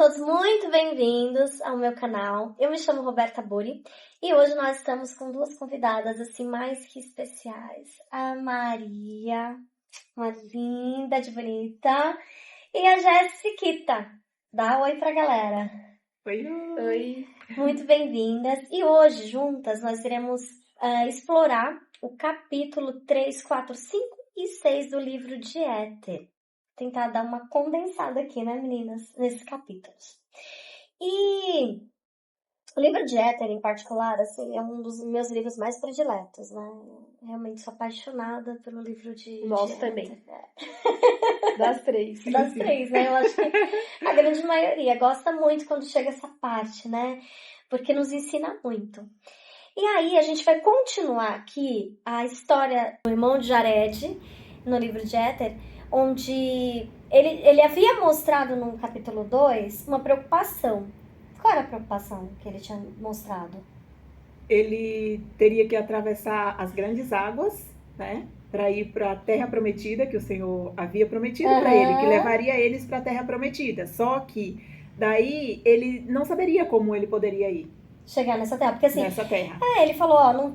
todos muito bem-vindos ao meu canal. Eu me chamo Roberta Buri e hoje nós estamos com duas convidadas assim mais que especiais. A Maria, uma linda de bonita, e a Jéssica. Dá oi pra galera. Oi. Muito bem-vindas. E hoje, juntas, nós iremos explorar o capítulo 3, 4, 5 e 6 do livro de Éter. Tentar dar uma condensada aqui, né, meninas? Nesses capítulos. E o livro de Éter, em particular, assim, é um dos meus livros mais prediletos, né? Realmente sou apaixonada pelo livro de Nosso Éter. também. Das três. Das três, né? Eu acho que a grande maioria gosta muito quando chega essa parte, né? Porque nos ensina muito. E aí, a gente vai continuar aqui a história do irmão de Jared, no livro de Éter, onde ele havia mostrado no capítulo 2 uma preocupação. Qual era a preocupação que ele tinha mostrado? Ele teria que atravessar as grandes águas, né? Para ir para a terra prometida, que o Senhor havia prometido para ele, que levaria eles para a terra prometida. Só que daí ele não saberia como ele poderia ir. Chegar nessa terra, porque assim... Nessa terra. ele falou, ó, não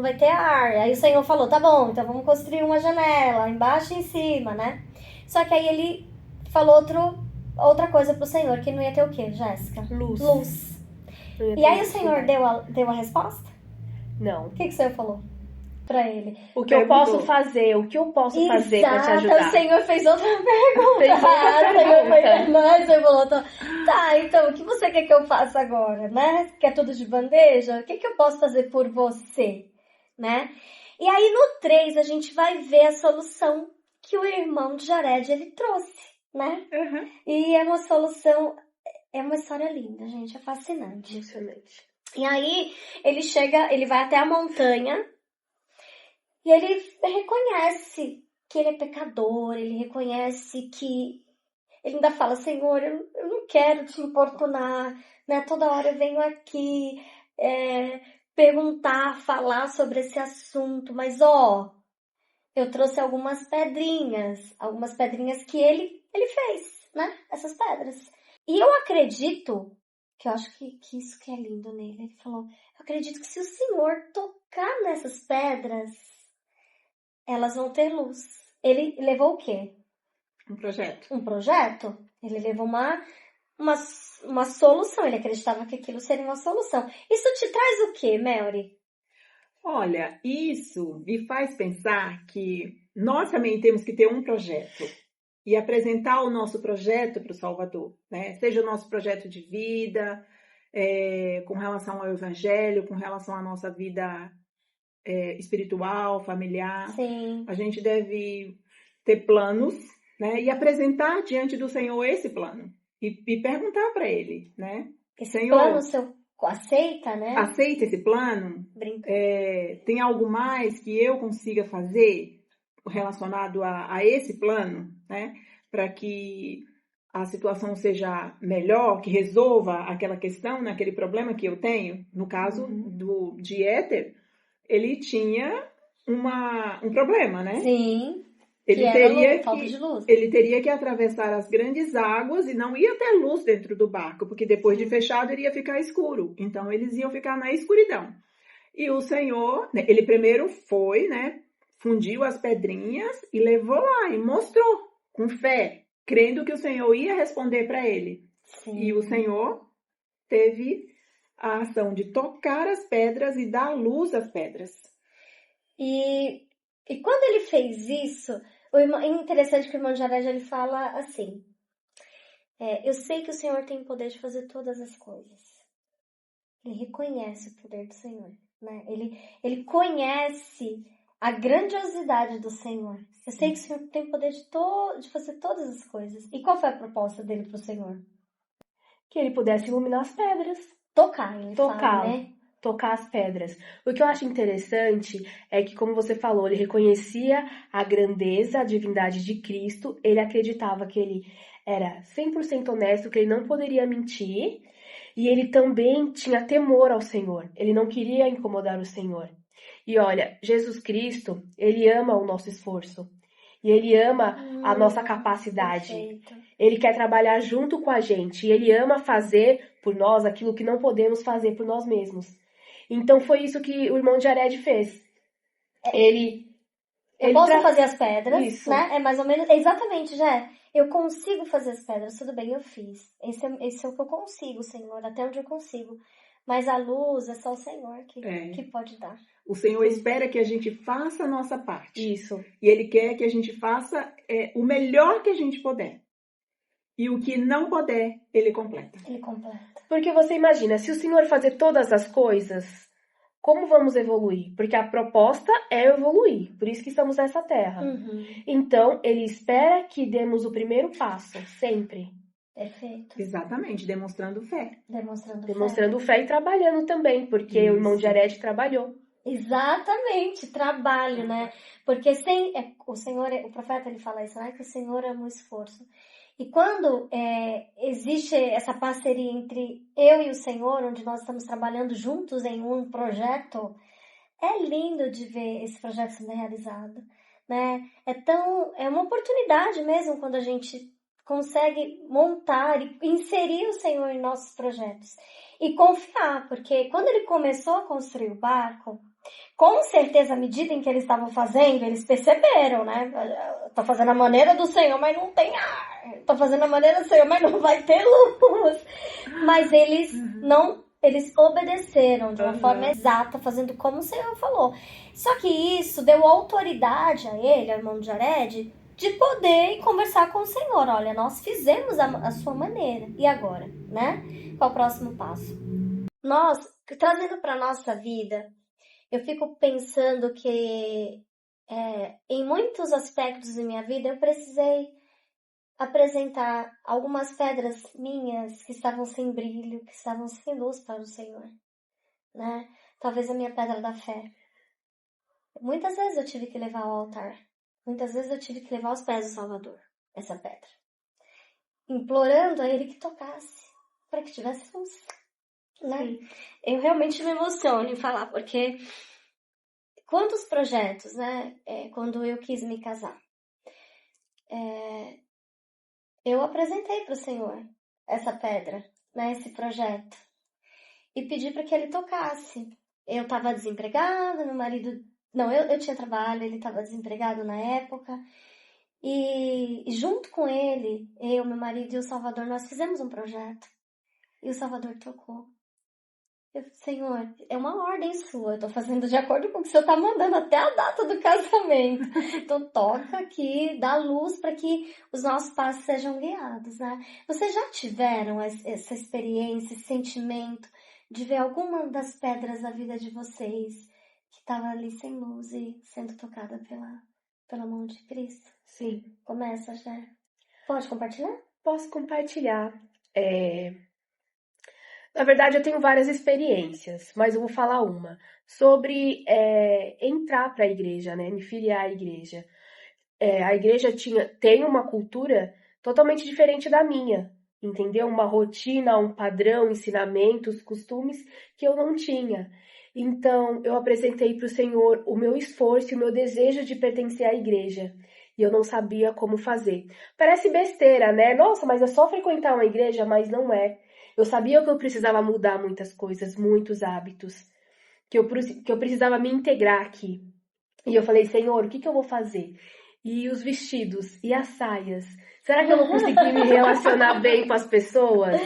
vai ter ar. Aí o Senhor falou, tá bom, então vamos construir uma janela, embaixo e em cima, né? Só que aí ele falou outra coisa pro Senhor, que não ia ter o quê, Jéssica? Luz. E aí o Senhor deu a resposta? Não. O que o Senhor falou pra ele? O que eu posso fazer pra te ajudar? O Senhor fez outra pergunta. O Senhor foi pra nós e falou, tá, então, o que você quer que eu faça agora, né? Quer tudo de bandeja? O que eu posso fazer por você, né? E aí no 3 a gente vai ver a solução que o irmão de Jared, ele trouxe, né? Uhum. E é uma solução, é uma história linda, gente, é fascinante. E aí ele vai até a montanha, e ele reconhece que ele é pecador, ele reconhece que... Ele ainda fala, Senhor, eu não quero te importunar, né? Toda hora eu venho aqui perguntar, falar sobre esse assunto, mas eu trouxe algumas pedrinhas que ele fez, né? Essas pedras. E eu acredito, que eu acho que isso que é lindo nele, ele falou, eu acredito que se o Senhor tocar nessas pedras, elas vão ter luz. Ele levou o quê? Um projeto. Um projeto? Ele levou uma solução. Ele acreditava que aquilo seria uma solução. Isso te traz o quê, Melry? Olha, isso me faz pensar que nós também temos que ter um projeto e apresentar o nosso projeto para o Salvador, né? Seja o nosso projeto de vida, com relação ao Evangelho, com relação à nossa vida espiritual, familiar. Sim. A gente deve ter planos, né? E apresentar diante do Senhor esse plano. E perguntar para Ele, né? Esse Senhor, plano o Senhor aceita, né? Aceita esse plano? Tem algo mais que eu consiga fazer relacionado a esse plano, né? Para que a situação seja melhor, que resolva aquela questão, né? Aquele problema que eu tenho. No caso de Éter, ele tinha um problema, né? Sim. Ele teria que atravessar as grandes águas e não ia ter luz dentro do barco, porque depois de fechado iria ficar escuro. Então eles iam ficar na escuridão. E o Senhor, ele primeiro foi, né? Fundiu as pedrinhas e levou lá e mostrou com fé, crendo que o Senhor ia responder para ele. Sim. E o Senhor teve a ação de tocar as pedras e dar luz às pedras. E quando ele fez isso, é interessante que o irmão de Jared, ele fala assim, eu sei que o Senhor tem o poder de fazer todas as coisas. Ele reconhece o poder do Senhor, né? Ele conhece a grandiosidade do Senhor. Eu sei que o Senhor tem o poder de fazer todas as coisas. E qual foi a proposta dele para o Senhor? Que ele pudesse iluminar as pedras. Tocar, fala, né? Tocar as pedras. O que eu acho interessante é que, como você falou, ele reconhecia a grandeza, a divindade de Cristo, ele acreditava que ele era 100% honesto, que ele não poderia mentir, e ele também tinha temor ao Senhor, ele não queria incomodar o Senhor. E olha, Jesus Cristo, ele ama o nosso esforço, E Ele ama a nossa capacidade. Perfeito. Ele quer trabalhar junto com a gente. E Ele ama fazer por nós aquilo que não podemos fazer por nós mesmos. Então foi isso que o irmão de Jared fez. Eu posso fazer as pedras, Isso. né? É mais ou menos, exatamente, já. Eu consigo fazer as pedras, tudo bem, eu fiz. Esse é o que eu consigo, Senhor, até onde eu consigo. Mas a luz é só o Senhor que pode dar. O Senhor espera que a gente faça a nossa parte. Isso. E Ele quer que a gente faça o melhor que a gente puder. E o que não puder, Ele completa. Ele completa. Porque você imagina, se o Senhor fazer todas as coisas, como vamos evoluir? Porque a proposta é evoluir, por isso que estamos nessa terra. Então, Ele espera que demos o primeiro passo, sempre. Perfeito. Exatamente, demonstrando fé. Demonstrando fé e trabalhando também, porque o irmão de Jared trabalhou. Exatamente, trabalho, né? Porque o Senhor, o profeta, ele fala isso, né? Que o Senhor ama o esforço. E quando existe essa parceria entre eu e o Senhor, onde nós estamos trabalhando juntos em um projeto, é lindo de ver esse projeto sendo realizado, né? É uma oportunidade mesmo quando a gente consegue montar e inserir o Senhor em nossos projetos. E confiar, porque quando ele começou a construir o barco, com certeza, à medida em que eles estavam fazendo, eles perceberam, né? Tô fazendo a maneira do Senhor, mas não tem ar. Tô fazendo a maneira do Senhor, mas não vai ter luz. Mas eles eles obedeceram de uma forma exata, fazendo como o Senhor falou. Só que isso deu autoridade a ele, ao irmão de Jared, de poder conversar com o Senhor. Olha, nós fizemos a sua maneira. E agora, né? Qual o próximo passo? Nós, trazendo para nossa vida, eu fico pensando que em muitos aspectos da minha vida eu precisei apresentar algumas pedras minhas que estavam sem brilho, que estavam sem luz para o Senhor, né? Talvez a minha pedra da fé. Muitas vezes eu tive que levar ao altar. Muitas vezes eu tive que levar aos pés do Salvador essa pedra, implorando a Ele que tocasse, para que tivesse luz, né? Eu realmente me emociono em falar, porque quantos projetos, né? Quando eu quis me casar, eu apresentei para o Senhor essa pedra, né? Esse projeto, e pedi para que Ele tocasse. Eu estava desempregada, meu marido... Não, eu tinha trabalho, ele estava desempregado na época. E junto com ele, eu, meu marido e o Salvador, nós fizemos um projeto. E o Salvador tocou. Senhor, é uma ordem sua, eu tô fazendo de acordo com o que o Senhor tá mandando até a data do casamento. Então toca aqui, dá luz para que os nossos passos sejam guiados, né? Vocês já tiveram essa experiência, esse sentimento de ver alguma das pedras da vida de vocês que estava ali sem luz e sendo tocada pela mão de Cristo? Sim. Começa, já. Pode compartilhar? Posso compartilhar. Na verdade, eu tenho várias experiências, mas eu vou falar uma. Sobre entrar para a igreja, né? Me filiar à igreja. A igreja tem uma cultura totalmente diferente da minha, entendeu? Uma rotina, um padrão, ensinamentos, costumes que eu não tinha. Então, eu apresentei para o Senhor o meu esforço e o meu desejo de pertencer à igreja. E eu não sabia como fazer. Parece besteira, né? Nossa, mas é só frequentar uma igreja, mas não é. Eu sabia que eu precisava mudar muitas coisas, muitos hábitos, que eu precisava me integrar aqui. E eu falei, Senhor, o que eu vou fazer? E os vestidos, e as saias? Será que eu vou conseguir me relacionar bem com as pessoas?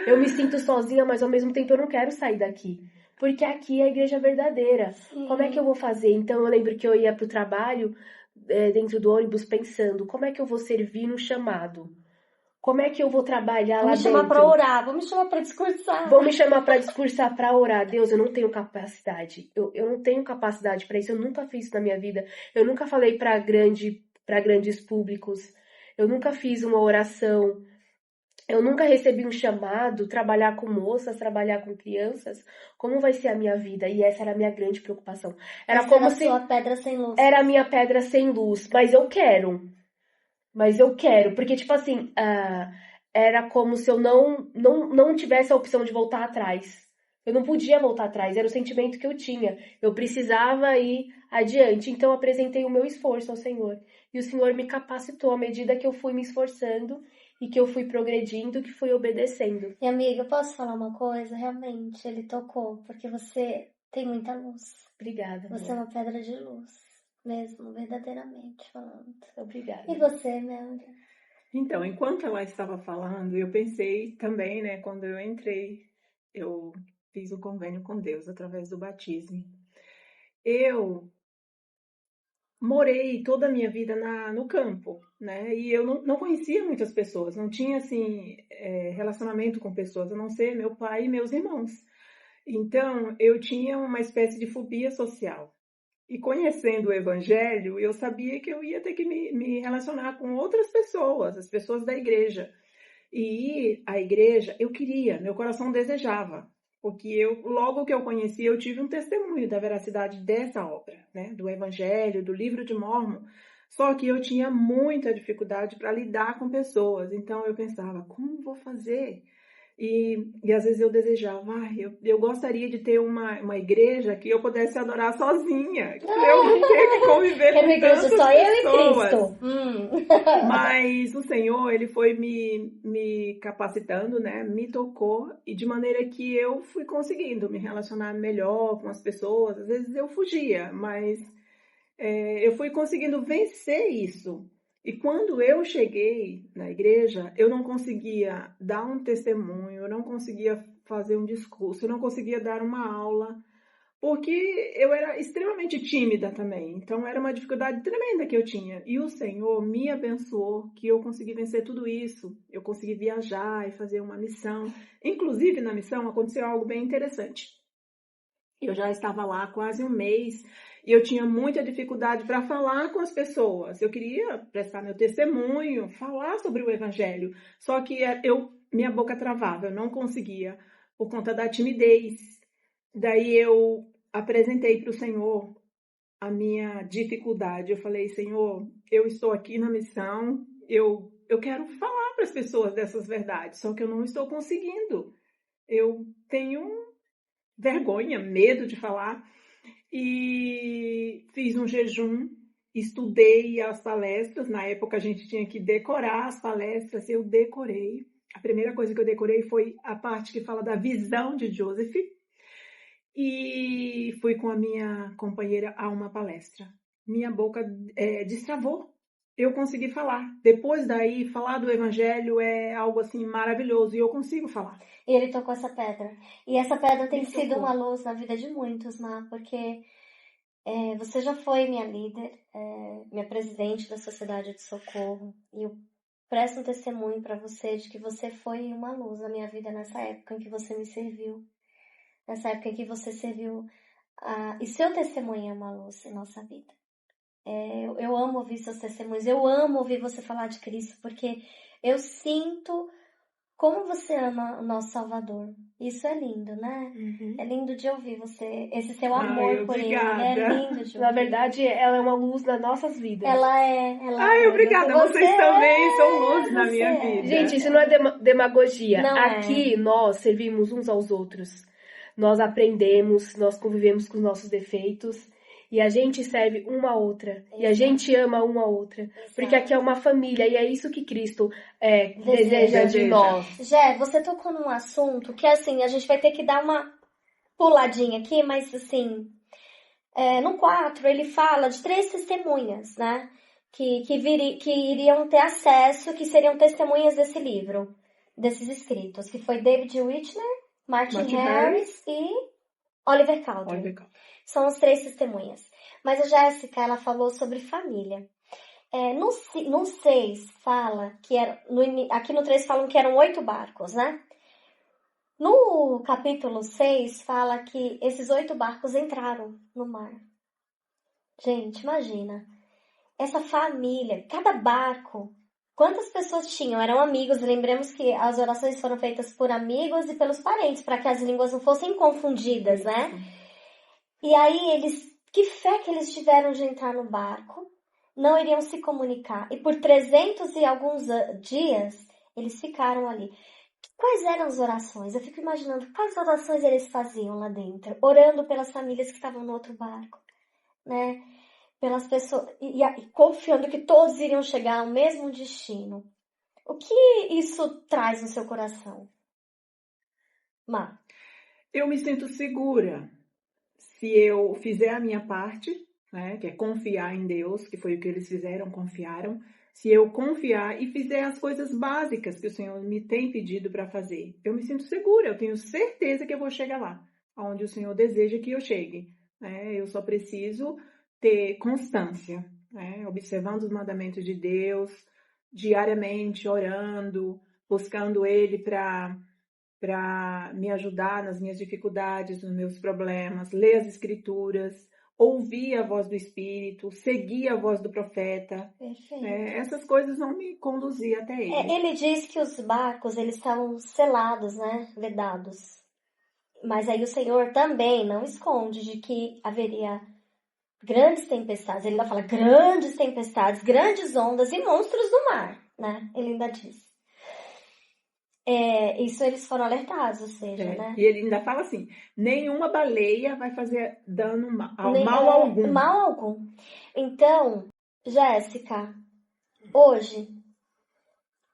Eu me sinto sozinha, mas ao mesmo tempo eu não quero sair daqui. Porque aqui é a igreja verdadeira. Sim. Como é que eu vou fazer? Então eu lembro que eu ia para o trabalho, dentro do ônibus, pensando, como é que eu vou servir no chamado? Como é que eu vou trabalhar lá dentro? Vou me chamar para orar, vou me chamar para discursar. Vou me chamar para discursar, para orar. Deus, eu não tenho capacidade. Eu não tenho capacidade para isso. Eu nunca fiz isso na minha vida. Eu nunca falei para grandes públicos. Eu nunca fiz uma oração. Eu nunca recebi um chamado, trabalhar com moças, trabalhar com crianças. Como vai ser a minha vida? E essa era a minha grande preocupação. Era como se... Era a sua pedra sem luz. Era a minha pedra sem luz. Mas eu quero, porque, tipo assim, era como se eu não tivesse a opção de voltar atrás, Eu não podia voltar atrás, era o sentimento que eu tinha. Eu precisava ir adiante. Então eu apresentei o meu esforço ao Senhor. E o Senhor me capacitou à medida que eu fui me esforçando e que eu fui progredindo, que fui obedecendo. E amiga, eu posso falar uma coisa? Realmente, ele tocou, porque você tem muita luz. Obrigada, Você é amor. uma pedra de luz, mesmo, verdadeiramente falando. Obrigada. E você, Melda? Então, enquanto ela estava falando, eu pensei também, né, quando eu entrei, eu fiz um convênio com Deus através do batismo. Eu morei toda a minha vida no campo, né? E eu não conhecia muitas pessoas, não tinha, assim, relacionamento com pessoas, a não ser meu pai e meus irmãos. Então, eu tinha uma espécie de fobia social. E conhecendo o Evangelho, eu sabia que eu ia ter que me relacionar com outras pessoas, as pessoas da igreja. E ir à igreja, eu queria, meu coração desejava, porque logo que eu conheci, eu tive um testemunho da veracidade dessa obra, né, do Evangelho, do livro de Mórmon. Só que eu tinha muita dificuldade para lidar com pessoas, então eu pensava, como vou fazer? E às vezes eu desejava, eu gostaria de ter uma igreja que eu pudesse adorar sozinha, para eu não ter que conviver Que é uma com igreja tantas só eu e pessoas. Cristo. Mas o Senhor, ele foi me capacitando, né? Me tocou e de maneira que eu fui conseguindo me relacionar melhor com as pessoas. Às vezes eu fugia, mas eu fui conseguindo vencer isso. E quando eu cheguei na igreja, eu não conseguia dar um testemunho, eu não conseguia fazer um discurso, eu não conseguia dar uma aula, porque eu era extremamente tímida também. Então era uma dificuldade tremenda que eu tinha. E o Senhor me abençoou que eu consegui vencer tudo isso. Eu consegui viajar e fazer uma missão. Inclusive na missão aconteceu algo bem interessante. Eu já estava lá há quase um mês e eu tinha muita dificuldade para falar com as pessoas. Eu queria prestar meu testemunho, falar sobre o Evangelho, só que minha boca travava, eu não conseguia por conta da timidez. Daí eu apresentei para o Senhor a minha dificuldade. Eu falei, Senhor, eu estou aqui na missão, eu quero falar para as pessoas dessas verdades, só que eu não estou conseguindo. Eu tenho vergonha, medo de falar. E fiz um jejum, estudei as palestras. Na época a gente tinha que decorar as palestras, eu decorei. A primeira coisa que eu decorei foi a parte que fala da visão de Joseph. E fui com a minha companheira a uma palestra. Minha boca destravou. Eu consegui falar. Depois daí, falar do Evangelho é algo assim maravilhoso e eu consigo falar. E ele tocou essa pedra. E essa pedra tem Ele sido tocou. uma luz na vida de muitos, Má, porque você já foi minha líder, minha presidente da Sociedade de Socorro, e eu presto um testemunho para você de que você foi uma luz na minha vida nessa época em que você me serviu, nessa época em que você serviu, e seu testemunho é uma luz em nossa vida. Eu amo ouvir seus testemunhos, eu amo ouvir você falar de Cristo, porque eu sinto como você ama o nosso Salvador. Isso é lindo, né? Uhum. É lindo de ouvir você, esse seu amor por ele. Obrigada. É lindo de ouvir. Na verdade, ela é uma luz nas nossas vidas. Ela é. Obrigada. Vocês também são luz na minha vida. Gente, isso não é demagogia. Não Aqui nós servimos uns aos outros. Nós aprendemos, nós convivemos com os nossos defeitos. E a gente serve uma a outra. Exato. E a gente ama uma a outra. Exato. Porque aqui é uma família. E é isso que Cristo deseja de nós. Jé, você tocou num assunto que, assim, a gente vai ter que dar uma puladinha aqui, mas, assim, no 4 ele fala de 3 testemunhas, né? Que iriam ter acesso, que seriam testemunhas desse livro, desses escritos, que foi David Whitner, Martin Harris e Oliver Cowdery. São as 3 testemunhas. Mas a Jéssica, ela falou sobre família. No 6 fala que aqui no 3 falam que eram 8 barcos, né? No capítulo 6 fala que esses 8 barcos entraram no mar. Gente, imagina. Essa família, cada barco, quantas pessoas tinham? Eram amigos. Lembremos que as orações foram feitas por amigos e pelos parentes, para que as línguas não fossem confundidas, né? E aí que fé que eles tiveram de entrar no barco, não iriam se comunicar. E por 300 e alguns dias, eles ficaram ali. Quais eram as orações? Eu fico imaginando quais orações eles faziam lá dentro, orando pelas famílias que estavam no outro barco, né? Pelas pessoas e confiando que todos iriam chegar ao mesmo destino. O que isso traz no seu coração, Má? Eu me sinto segura se eu fizer a minha parte, né, que é confiar em Deus, que foi o que eles fizeram, confiaram. Se eu confiar e fizer as coisas básicas que o Senhor me tem pedido para fazer, eu me sinto segura, eu tenho certeza que eu vou chegar lá, onde o Senhor deseja que eu chegue, né? Eu só preciso ter constância, né? Observando os mandamentos de Deus, diariamente orando, buscando Ele para me ajudar nas minhas dificuldades, nos meus problemas, ler as escrituras, ouvir a voz do Espírito, seguir a voz do profeta. Perfeito. Essas coisas vão me conduzir até ele. Ele diz que os barcos, eles estavam selados, né? Vedados. Mas aí o Senhor também não esconde de que haveria grandes tempestades. Ele ainda fala grandes tempestades, grandes ondas e monstros do mar, né? Ele ainda diz. Isso eles foram alertados, ou seja, né? E ele ainda fala assim, nenhuma baleia vai fazer dano mal algum. Mal algum. Então, Jéssica, hoje,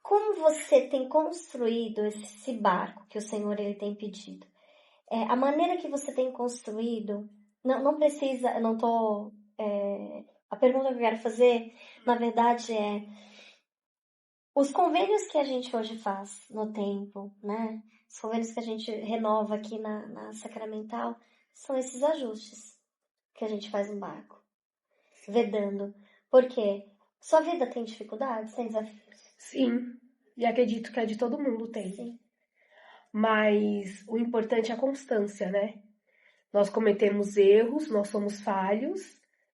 como você tem construído esse barco que o Senhor ele tem pedido? A maneira que você tem construído, não precisa, eu não tô... a pergunta que eu quero fazer, na verdade, os convênios que a gente hoje faz no tempo, né? Os convênios que a gente renova aqui na Sacramental, são esses ajustes que a gente faz no barco, vedando. Por quê? Sua vida tem dificuldades, tem desafios? Sim, e acredito que a de todo mundo tem. Sim. Mas o importante é a constância, né? Nós cometemos erros, nós somos falhos,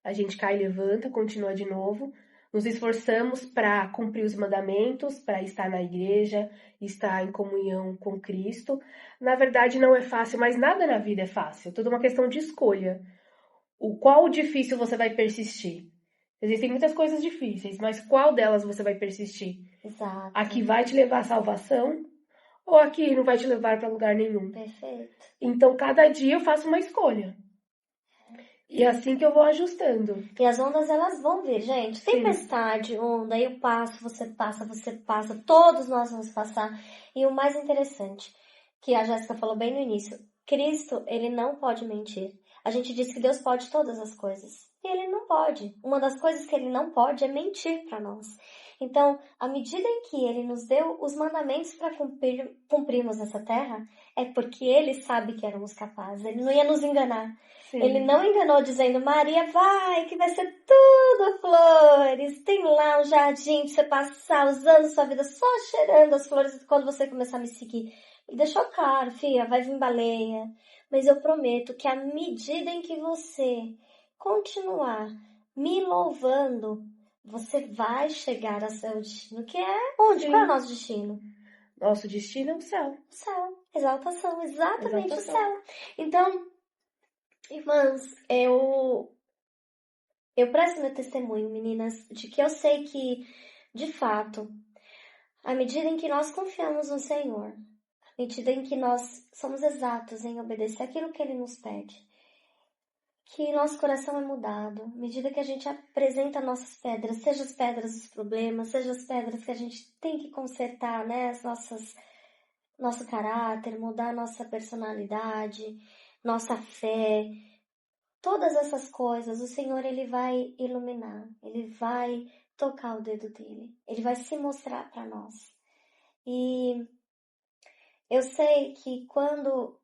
a gente cai e levanta, continua de novo. Nos esforçamos para cumprir os mandamentos, para estar na igreja, estar em comunhão com Cristo. Na verdade, não é fácil, mas nada na vida é fácil. Tudo uma questão de escolha. Qual difícil você vai persistir? Existem muitas coisas difíceis, mas qual delas você vai persistir? Exato. A que vai te levar à salvação ou a que não vai te levar para lugar nenhum? Perfeito. Então, cada dia eu faço uma escolha. E é assim que eu vou ajustando. E as ondas, elas vão vir, gente. Tempestade, onda, eu passo, você passa, todos nós vamos passar. E o mais interessante, que a Jéssica falou bem no início, Cristo, ele não pode mentir. A gente diz que Deus pode todas as coisas. E ele não pode. Uma das coisas que ele não pode é mentir para nós. Então, à medida em que ele nos deu os mandamentos para cumprirmos nessa terra, é porque ele sabe que éramos capazes. Ele não ia nos enganar. Sim. Ele não enganou dizendo, Maria, vai, que vai ser tudo flores. Tem lá um jardim pra você passar usando sua vida só cheirando as flores quando você começar a me seguir. Ele deixou claro, filha, vai vir baleia. Mas eu prometo que à medida em que você continuar me louvando, você vai chegar ao seu destino. Que é onde? Sim. Qual é o nosso destino? Nosso destino é o céu. O céu. Exaltação. Exatamente Exaltação. o céu. Então, irmãs, eu presto meu testemunho, meninas, de que eu sei que, de fato, à medida em que nós confiamos no Senhor, à medida em que nós somos exatos em obedecer aquilo que Ele nos pede, que nosso coração é mudado, à medida que a gente apresenta nossas pedras, seja as pedras dos problemas, seja as pedras que a gente tem que consertar, né, nosso caráter, mudar nossa personalidade, nossa fé, todas essas coisas, o Senhor, Ele vai iluminar, Ele vai tocar o dedo dEle, Ele vai se mostrar para nós. E eu sei que quando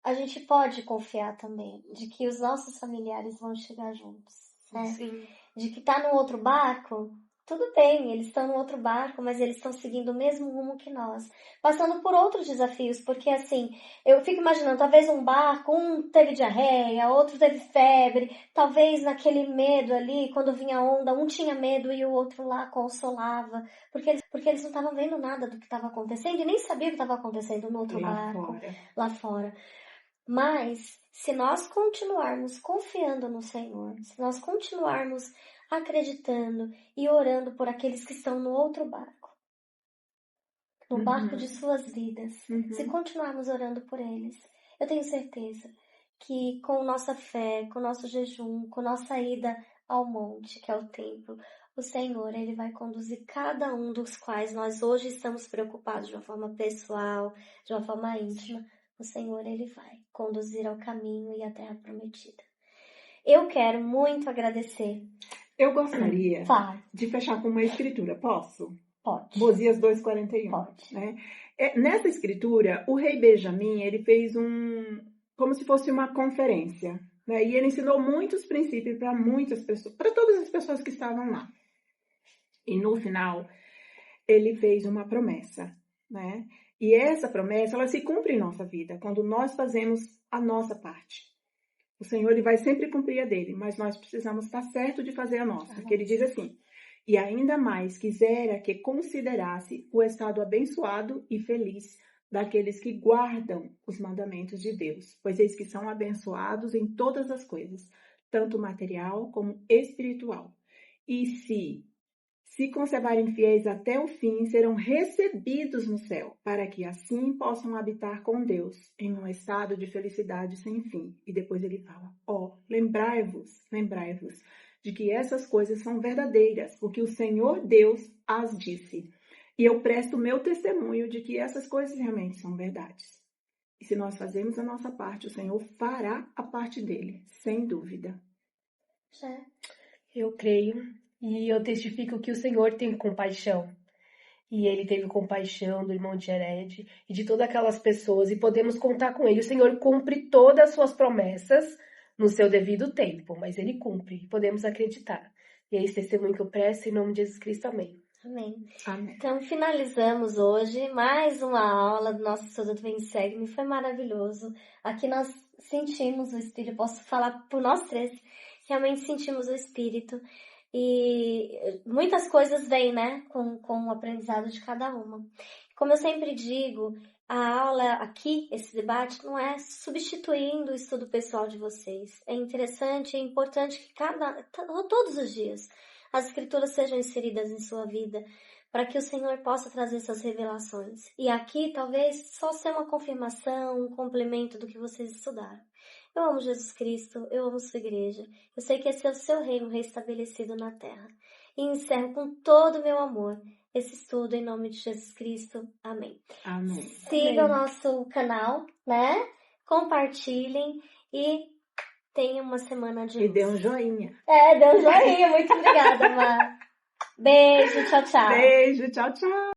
a gente pode confiar também, de que os nossos familiares vão chegar juntos, né? Sim. De que tá no outro barco, tudo bem, eles estão no outro barco, mas eles estão seguindo o mesmo rumo que nós, passando por outros desafios, porque assim, eu fico imaginando, talvez um barco, um teve diarreia, outro teve febre, talvez naquele medo ali, quando vinha onda, um tinha medo e o outro lá consolava, porque eles não estavam vendo nada do que estava acontecendo e nem sabiam o que estava acontecendo no outro barco, lá fora. Mas, se nós continuarmos confiando no Senhor, se nós continuarmos acreditando e orando por aqueles que estão no outro barco, no barco de suas vidas, se Uhum. continuarmos orando por eles. Eu tenho certeza que com nossa fé, com nosso jejum, com nossa ida ao monte, que é o templo, o Senhor, Ele vai conduzir cada um dos quais nós hoje estamos preocupados de uma forma pessoal, de uma forma íntima. O Senhor, Ele vai conduzir ao caminho e à terra prometida. Eu quero muito agradecer. Eu gostaria Fala, de fechar com uma escritura, posso? pode. Mosias 2,41. Pode. Né? Nessa escritura, o rei Benjamim, ele fez como se fosse uma conferência, né? E ele ensinou muitos princípios para muitas pessoas, para todas as pessoas que estavam lá. E no final, ele fez uma promessa, né? E essa promessa, ela se cumpre em nossa vida, quando nós fazemos a nossa parte. O Senhor, ele vai sempre cumprir a dele, mas nós precisamos estar certo de fazer a nossa. Que ele diz assim: e ainda mais quisera que considerasse o estado abençoado e feliz daqueles que guardam os mandamentos de Deus, pois eis que são abençoados em todas as coisas, tanto material como espiritual. E se conservarem fiéis até o fim, serão recebidos no céu, para que assim possam habitar com Deus em um estado de felicidade sem fim. E depois ele fala: lembrai-vos de que essas coisas são verdadeiras, porque o Senhor Deus as disse. E eu presto meu testemunho de que essas coisas realmente são verdades. E se nós fazemos a nossa parte, o Senhor fará a parte dele, sem dúvida. Eu creio e eu testifico que o Senhor tem compaixão. E ele teve compaixão do irmão de Jered e de todas aquelas pessoas, e podemos contar com ele. O Senhor cumpre todas as suas promessas no seu devido tempo, mas ele cumpre, e podemos acreditar. E é esse testemunho que eu presto em nome de Jesus Cristo. Amém. Amém. Amém. Então, finalizamos hoje mais uma aula do nosso estudo do Vem Segue-me. Foi maravilhoso. Aqui nós sentimos o Espírito, posso falar por nós três, realmente sentimos o Espírito. E muitas coisas vêm, né, com o aprendizado de cada uma. Como eu sempre digo, a aula aqui, esse debate, não é substituindo o estudo pessoal de vocês. É interessante, é importante que todos os dias as escrituras sejam inseridas em sua vida, para que o Senhor possa trazer essas revelações. E aqui, talvez, só ser uma confirmação, um complemento do que vocês estudaram. Eu amo Jesus Cristo, eu amo sua igreja. Eu sei que esse é o seu reino restabelecido na terra. E encerro com todo o meu amor esse estudo em nome de Jesus Cristo. Amém. Amém. Siga o nosso canal, né? Compartilhem e tenham uma semana de luz. E dê um joinha. Dê um joinha. Muito obrigada, Mar. Beijo, tchau, tchau. Beijo, tchau, tchau.